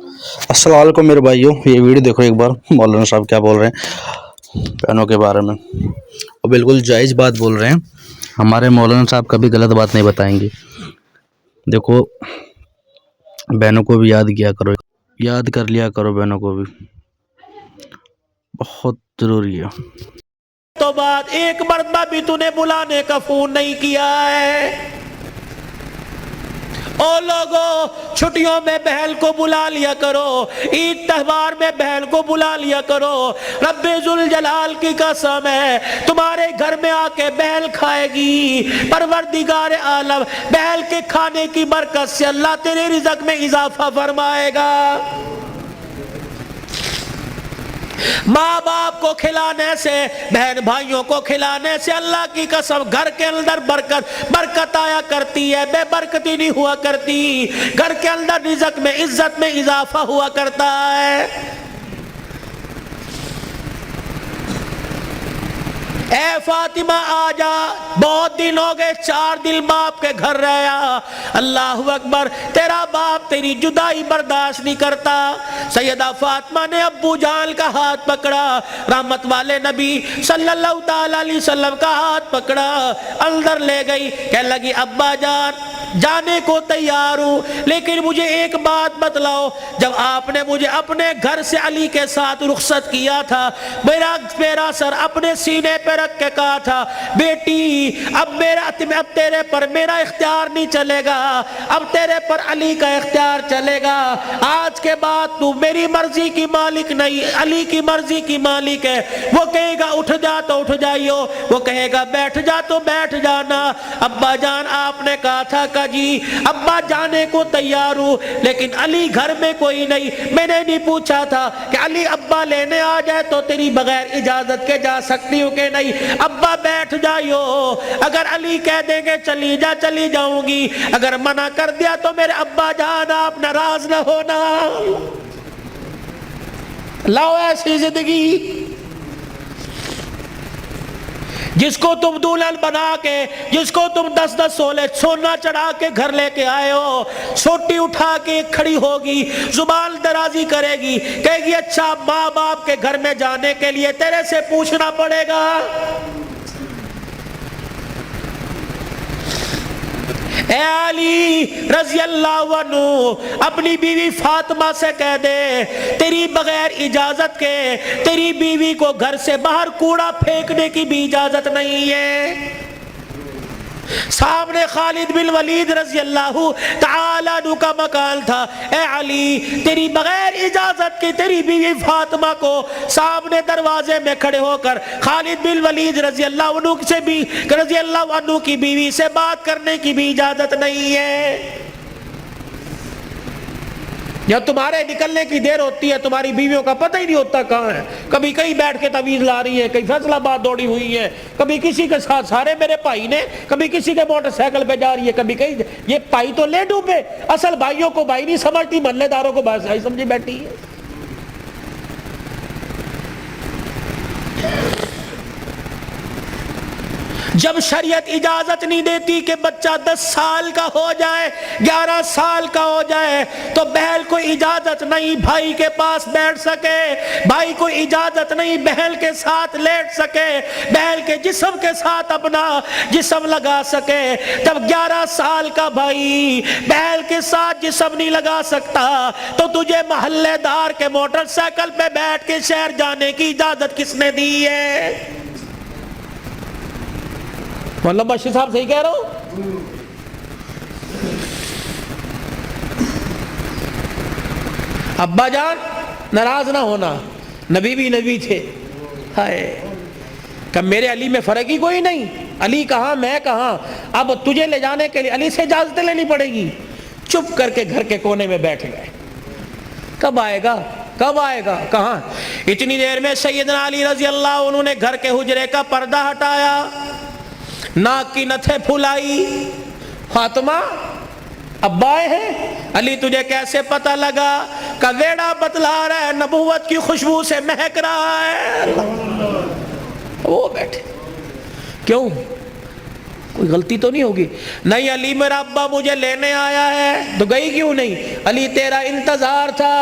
अस्सलाम वालेकुम मेरे भाइयों, ये वीडियो देखो एक बार। मौलाना साहब क्या बोल रहे हैं बहनों के बारे में, और बिल्कुल जायज़ बात बोल रहे हैं। हमारे मौलाना साहब कभी गलत बात नहीं बताएंगे। देखो, बहनों को भी याद किया करो, याद कर लिया करो, बहनों को भी बहुत ज़रूरी है। तो बात एक मरतबा भी तूने बुलाने का फोन नहीं किया है। ओ लोगों, छुट्टियों में बहन को बुला लिया करो, ईद त्योहार में बहन को बुला लिया करो। रब्बे जुल जलाल की कसम है, तुम्हारे घर में आके बहन खाएगी। परवरदिगार आलम बहन के खाने की बरकत से अल्लाह तेरे रिज़्क़ में इजाफा फरमाएगा। माँ बाप को खिलाने से, बहन भाइयों को खिलाने से अल्लाह की कसम घर के अंदर बरकत आया करती है, बेबरकती नहीं हुआ करती। घर के अंदर रिज़्क़ में, इज्जत में इजाफा हुआ करता है। ए फातिमा आजा, बहुत दिन हो गए, 4 दिन बाप के घर रहा। अल्लाह अकबर, तेरा बाप तेरी जुदाई बर्दाश्त नहीं करता। सैयदा फातिमा ने अब्बू जान का हाथ पकड़ा, रहमत वाले नबी सल्लल्लाहु अलैहि वसल्लम का हाथ पकड़ा, अंदर ले गई। कह लगी अब्बा जान, जाने को तैयार हूं, लेकिन मुझे एक बात बतलाओ, जब आपने मुझे अपने घर से अली के साथ रुखसत किया था, मेरा सर अपने सीने पे रख के कहा था, बेटी अब तेरे पर मेरा इख्तियार नहीं चलेगा, अब तेरे पर अली का इख्तियार चलेगा। आज के बाद तू मेरी मर्जी की मालिक नहीं, अली की मर्जी की मालिक है। वो कहेगा उठ जा तो उठ जाइयो, वो कहेगा बैठ जा तो बैठ जाना। अब्बा जान, आपने कहा था जी अब्बा जाने को तैयार हूं, लेकिन अली घर में कोई नहीं। मैंने नहीं पूछा था कि अली अब्बा लेने आ जाए तो तेरी बगैर इजाजत के जा सकती हूं कि नहीं। अब्बा बैठ जाइयो, अगर अली कह देंगे चली जा, चली जाऊंगी। अगर मना कर दिया तो मेरे अब्बा जान आप नाराज ना होना। लाओ ऐसी जिंदगी जिसको तुम दुल्हन बना के, जिसको तुम 10-10 सोना चढ़ा के घर लेके आए हो, सोटी उठा के खड़ी होगी, जुबान दराजी करेगी, कहेगी अच्छा माँ बाप के घर में जाने के लिए तेरे से पूछना पड़ेगा। ए अली रज़ी अल्लाहु अन्हु, अपनी बीवी फातिमा से कह दे तेरी बगैर इजाजत के तेरी बीवी को घर से बाहर कूड़ा फेंकने की भी इजाजत नहीं है। सामने खालिद बिन वलीद रज़ी अल्लाहु तआला अन्हु का मकान था। ए अली, तेरी बगैर इजाजत की तेरी बीवी फातिमा को सामने दरवाजे में खड़े होकर खालिद बिन वलीद रज़ी अल्लाहु अन्हु की बीवी से बात करने की भी इजाजत नहीं है। जब तुम्हारे निकलने की देर होती है, तुम्हारी बीवियों का पता ही नहीं होता कहाँ है। कभी कहीं बैठ के तवीज़ ला रही है, कहीं फैसलाबाद दौड़ी हुई है, कभी किसी के साथ सारे मेरे भाई ने, कभी किसी के मोटरसाइकिल पे जा रही है, कभी कहीं। ये भाई तो ले डूबे, असल भाइयों को भाई नहीं समझती, मोहल्लेदारों को भाई समझी बैठी है। जब शरीयत इजाजत नहीं देती कि बच्चा 10 साल का हो जाए, 11 साल का हो जाए, तो बहन को इजाजत नहीं भाई के पास बैठ सके, भाई को इजाजत नहीं बहन के साथ लेट सके, बहन के जिस्म के साथ अपना जिस्म लगा सके। तब 11 साल का भाई बहन के साथ जिस्म नहीं लगा सकता, तो तुझे मोहल्लेदार के मोटरसाइकिल पे बैठ के शहर जाने की इजाजत किसने दी है? मतलब बशीर साहब सही कह रहा हूं? अब्बा जान नाराज ना होना, नबी भी नबी थे। हाय, कब मेरे अली में फर्क ही कोई नहीं, अली कहां मैं कहां। अब तुझे ले जाने के लिए अली से इजाजत लेनी पड़ेगी। चुप करके घर के कोने में बैठ गए। कब आएगा, कब आएगा, कहां? इतनी देर में सैयदना अली रजी अल्लाह अन्हु ने घर के हुजरे का पर्दा हटाया, नाक की नथें फुलाई। फातिमा अब्बा हैं? अली तुझे कैसे पता लगा? का वेड़ा बतला रहा है, नबूवत की खुशबू से महक रहा है। वो बैठे, क्यों? کوئی غلطی تو نہیں ہوگی؟ نہیں علی میرا ابا مجھے لینے آیا ہے، تو گئی کیوں نہیں؟ علی تیرا انتظار تھا۔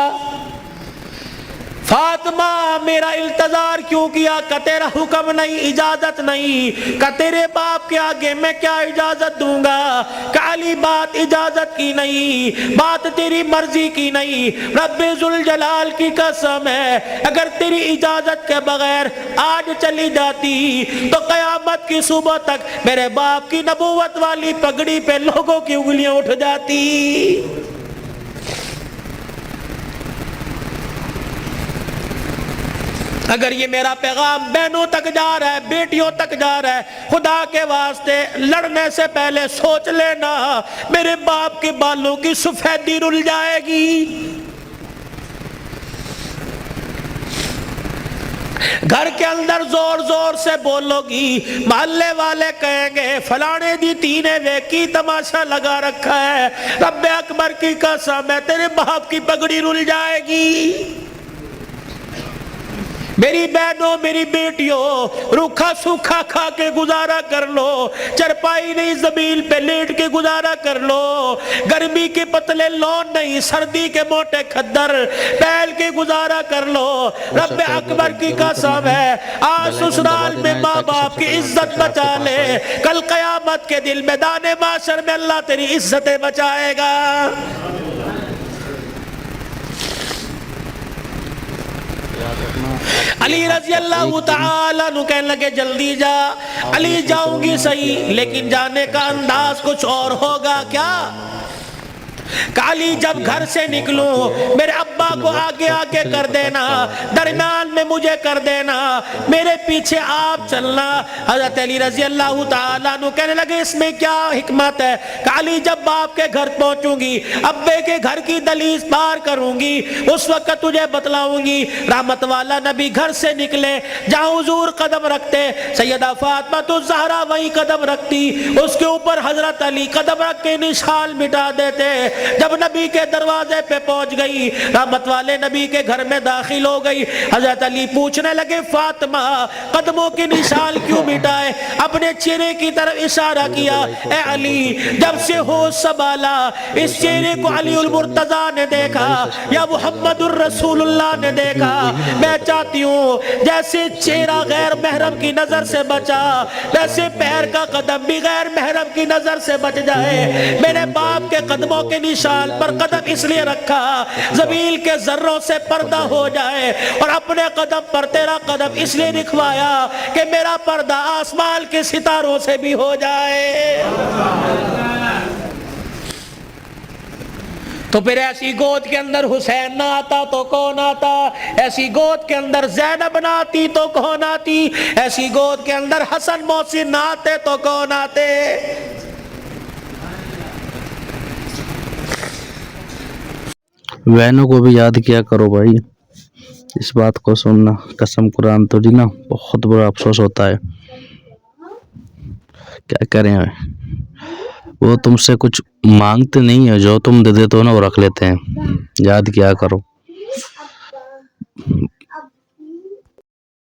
فاطمہ میرا انتظار کیوں کیا؟ کہ تیرا حکم نہیں، اجازت نہیں، کہ تیرے باپ کے آگے میں کیا اجازت دوں گا؟ کہ علی بات اجازت کی نہیں، بات تیری مرضی کی نہیں، رب ذوالجلال کی قسم ہے اگر تیری اجازت کے بغیر آج چلی جاتی تو قیامت کی صبح تک میرے باپ کی نبوت والی پگڑی پہ لوگوں کی انگلیاں اٹھ جاتی۔ اگر یہ میرا پیغام بہنوں تک جا رہا ہے، بیٹیوں تک جا رہا ہے، خدا کے واسطے لڑنے سے پہلے سوچ لینا میرے باپ کے بالوں کی سفیدی رل جائے گی۔ گھر کے اندر زور زور سے بولو گی، محلے والے کہیں گے فلانے دی تینے ویکی تماشا لگا رکھا ہے، رب اکبر کی قسم ہے تیرے باپ کی پگڑی رل جائے گی۔ میری بہنوں میری بیٹیوں روکھا سوکھا کھا کے گزارا کر لو، چرپائی نہیں زمین پہ لیٹ کے گزارا کر لو، گرمی کے پتلے لون نہیں سردی کے موٹے کھدر پہل کے گزارا کر لو۔ رب اکبر کی قسم ہے آج سسرال میں ماں باپ کی عزت بچا لے، کل قیامت کے دن میدان محشر میں اللہ تیری عزتیں بچائے گا۔ علی رضی اللہ تعالیٰ عنہ کہنے لگے جلدی جا۔ علی جاؤں گی صحیح لیکن جانے کا انداز کچھ اور ہوگا کیا؟ علی جب گھر سے نکلوں میرے ابا کو آگے آگے کر دینا، درمیان میں مجھے کر دینا، میرے پیچھے آپ چلنا۔ حضرت علی رضی اللہ تعالیٰ عنہ کہنے لگے اس میں کیا حکمت ہے؟ کہ علی جب باپ کے گھر پہنچوں گی، ابے کے گھر کی دہلیز پار کروں گی، اس وقت تجھے بتلاؤں گی۔ رحمت والا نبی گھر سے نکلے، جہاں حضور قدم رکھتے سیدہ فاطمہ تو زہرا وہی قدم رکھتی، اس کے اوپر حضرت علی قدم رکھ کے نشان مٹا دیتے۔ جب نبی کے دروازے پہ پہنچ گئی، رحمت والے نبی کے گھر میں داخل ہو گئی، حضرت علی پوچھنے لگے فاطمہ قدموں کے نشان کیوں مٹائے؟ اپنے چہرے کی طرف اشارہ کیا۔ اے علی جب سے ہوش سنبھالا اس چہرے کو علی المرتضیٰ نے دیکھا یا محمد الرسول اللہ نے دیکھا، میں چاہتی ہوں جیسے چہرہ غیر محرم کی نظر سے بچا، ویسے پیر کا قدم بھی غیر محرم کی نظر سے بچ جائے۔ میرے باپ کے قدموں کے نشان پر قدم اس لیے رکھا زمین کے ذروں سے پردہ ہو جائے، اور اپنے قدم پر تیرا قدم اس لیے رکھوایا کہ میرا پردہ آسمان کے ستاروں سے بھی ہو جائے۔ تو پھر ایسی گود کے اندر حسین نہ آتا تو کون آتا؟ ایسی گود کے اندر زینب نہ آتی تو کون آتی؟ ایسی گود کے اندر حسن محسن نہ آتے تو کون آتے؟ بہنوں کو بھی یاد کیا کرو بھائی، اس بات کو سننا قسم قرآن تو نا بہت بڑا افسوس ہوتا ہے۔ کیا کریں وہ تم سے کچھ مانگتے نہیں ہیں، جو تم دے دیتے ہو نا وہ رکھ لیتے ہیں، یاد کیا کرو۔